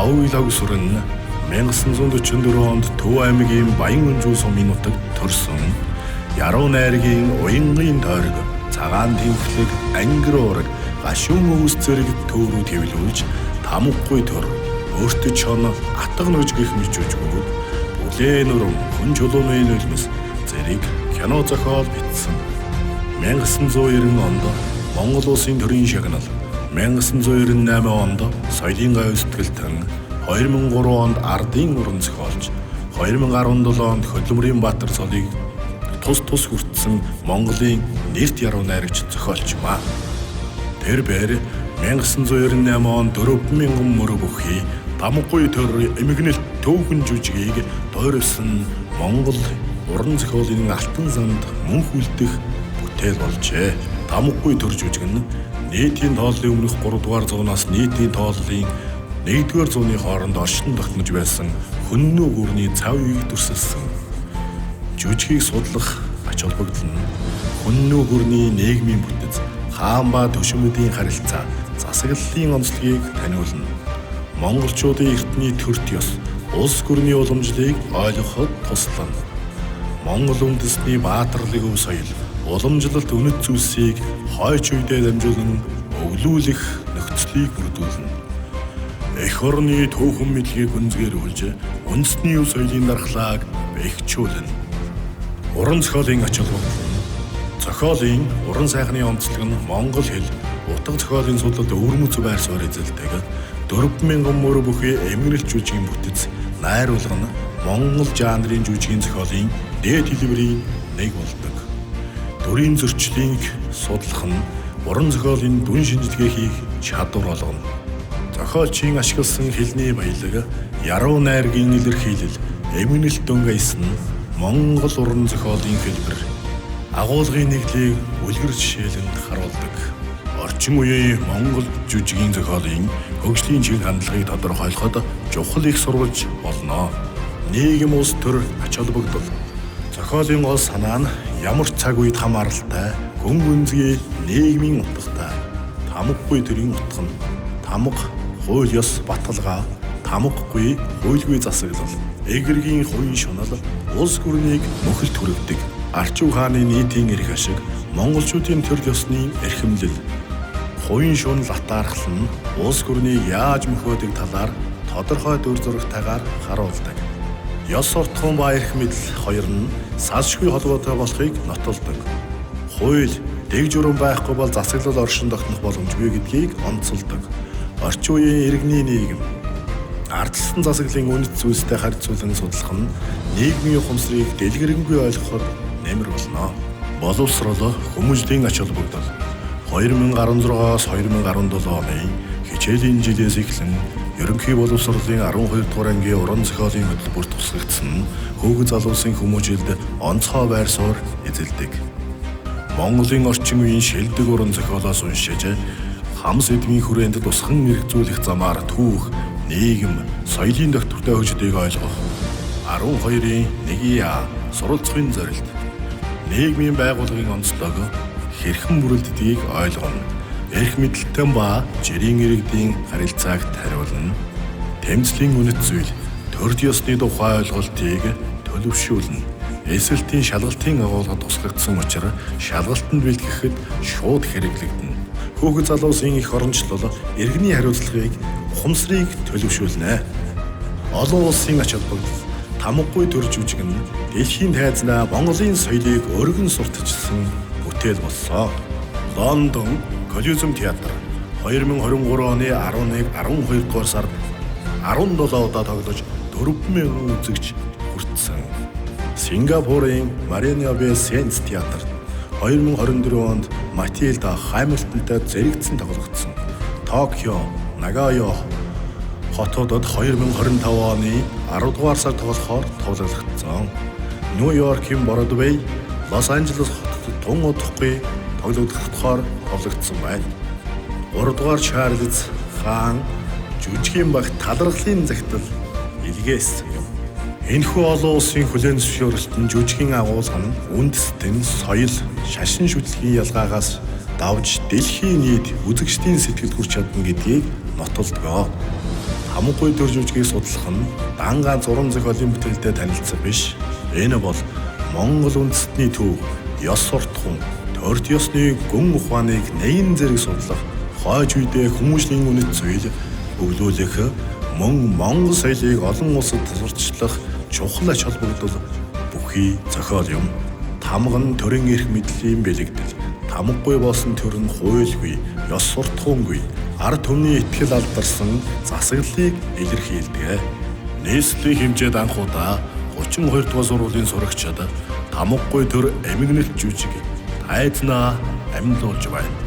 Лав сүрэн 1944 онд Төв аймгийн Баян Өнжүү сумын нутагт төрсөн. Яруу найргийн уянгийн тойрог, цагаан тэмхлэг, ангир уураг, гашуун өвс зэрэг төв рүү тэвлүүлж тамггүй төр өөртөө чон атга нөж гих мэт жүжгүүд бүлээн өрөм хүн чулууны нөлмөс зэрэг кино зохиол бичсэн. 1990 онд Монгол улсын төрийн шагнал, 1998 онд соёлын гай сэтгэлтэн, 2003 онд ардын уран зохиолч, 2017 онд Хөдөлмөрийн Баатар цолыг тус хүртсэн Монголын нэрт яруу найрагч зохиолч маа. Тэр бээр 1998 онд 4,000 мөрөг бүхий тамггүй төр эмгэнэлт төвхөн жүжигийг тойрсон Монгол уран зохиолын алтан занд мөнх үлдэх бүтээл болжээ. Тамггүй төр жүжиг нь нийтийн тооллын өмнөх 3 дугаар зуунаас нийтийн тооллын 1-р зууны хооронд оршин тогтнож байсан хөннөө гүрний цав үеийг дүрсэлсэн. Жүжигийг судлах ач холбогдол нь хөннөө гүрний нийгмийн бүтэц, хаан ба төшөмөдийн харилцаа, засаглалын онцлогийг таниулна. Монголчуудын эртний төрт ёс, улс гүрний уламжлалыг ойлгоход туслана. Монгол үндэсний баатарлаг өв соёл, уламжлалт үнэт зүйлсийг хойч үедээ дамжуулан өглүүлэх нөхцөлийг бүрдүүлнэ. Эх орны түүхэн мэдлэгийг гүнзгийрүүлж, үндэсний өв соёлын дархлааг бэхжүүлнэ. Уран зохиолын ач холбогдол нь зохиолын уран сайхны онцлог нь монгол хэл, утга зохиолын судлалд өвөрмөц байр суурь эзэлдэг. 4,000 мөрөг бүхий эмгэнэлт жүжигийн бүтэц, найруулга нь монгол жанрын жүжигийн зохиолын дээд хэлбэрийн нэг болдог. Дүрийн зөрчлийг судлах нь уран зохиолын дүн шинжилгээ хийх чадвар болгоно. Зохиолчийн ашигласан хэлний баялаг, яруу найргийн илэрхийлэл, эмгэнэлт дөнгөйс нь монгол уран зохиолын хэлбэр, агуулгын нэглийг үлгэр жишээлэнд харуулдаг. Орчин үеийн монгол жүжигийн зохиолын хөгжлийн чиг хандлагыг тодорхойлоход чухал их сурвалж болно. Нийгэм улс төр ач холбогдол. Зохиолын гол санаа нь ямар ч цаг үед хамааралтай, гүн гүнзгий нийгмийн утгатай. Тамггүй төрийн утга нь тамга, хууль ёс баталгаа, тамггүй, хуульгүй засаглал, эгэргийн хувийн шунал, улс гүрнийг мөхөлт хүргэдэг. Арчуу хааны нийтийн эрх ашиг, монголчуудын төрөл ёсны эрхэмлэл, хувийн шунал атаархал нь улс гүрнийг яаж мөхөөдөг талаар тодорхой дүр зурагтайгаар харуулдаг. Ёс суртахуун ба эрх мэдэл хоёр нь салшгүй холбоотой болохыг нотолдог. Хууль, дэг журам байхгүй бол засаглал оршин тогтнох боломжгүй гэдгийг онцолдог. Орчин үеийн иргэний нийгэм, ардчилсан засаглалын үнэт зүйлстэй харьцуулан судлах нь нийгмийн ухамсарыг дэлгэрэнгүй ойлгоход нэмэр болно. Боловсрол, хүмүүжлийн ач холбогдол. 2016-аас 2017 оны хичээлийн жилээс эхлэн ерөнхий боловсролын 12 дугаар ангийн уран зохиолын хөтөлбөрт тусгагдсан хүүхэд залуусын хүмүүжилд онцгой байр суурь эзэлдэг. Монголын орчин үеийн шилдэг уран зохиолоос уншиж, хам сэдвийн хүрээнд тусган эргцүүлэх замаар түүх, нийгэм, соёлын доктортой хөгждгийг ойлгох. 12-ийн 1-ийн суралцахын зорилт. Нийгмийн байгууллагын онцлог, хэрхэн бүрэлдэхийг ойлгоно. Эрх мэдэлтэй ба жирийн иргэдийн харилцааг тариулна. Тэмцлийн үнэт зүйл, төрд ёсны тухай ойлголтыг төлөвшүүлнэ. Эсвэлтийн шалгалтын агуулгад тусгагдсан учраас шалгалтанд бэлтгэхэд шууд хэрэглэгдэнэ. Хүүхэд залуусын их орончлол иргэний хариуцлагыг, ухамсарыг төлөвшүүлнэ. Олон улсын ач холбогдол, тамггүй төр жүжиг нь дэлхийн тайзнаа Монголын соёлыг өргөн сурталчилсан бүтээл болсон. Лондон Колизеум театр 2023 оны 11-12 дугаар сард 17 удаа тоглож 4,000 үзэгч хүртсэн. Сингапурын Марина Бэй Сэнс театрт 2024 онд Матильда Хамилтонтой зэрэгцэн тоглогдсон. Токио, Нагайо хотуудад 2025 оны 10 дугаар сард тоглохоор товлогдсон. Нью-Йоркийн Бродвей, Лос Анжелес хотод тун удахгүй тоглогдохоор товлогдсон байна. 3 дугаар Чарльз хаан жүжигийн багт талархлын захидал илгээсэн юм. Энэхүү олон улсын хүлээн зөвшөөрөлтөнд жүжигийн агуулга нь үндэстэн, соёл, шашин шүтлгийн ялгаагаас давж дэлхийн нийт үзэгчдийн сэтгэлд хүрч чадна гэдгийг нотолдог. Тамгагүй төр жүжигийг судлах нь дан ганц уран зохиолын бүтээлтэй танилцах биш. Энэ бол Монгол үндэстний төв, ёс суртахуун, төрд ёсны гүн ухааныг нэгэн зэрэг судлах, хойж үедээ хүмүүжлийн үнэт зүйл өглөөлөх, мөн Монгол соёлыг олон улсад сурталчлах чухал ач холбогдол бүхий зохиол юм. Тамга нь төрийн эрх мэдлийн бэлэгдэл, тамгагүй болсон төр нь хуйлгүй, ёс суртахуунгүй, ард түмний итгэл алдарсан засаглалыг илэрхийлдэг. Нийслэлийн хэмжээд анхудаа 32 дугаар сургуулийн сурагчид тамгагүй төр эмгэнэлт жүжиг тайзнаа амьлуулж байна.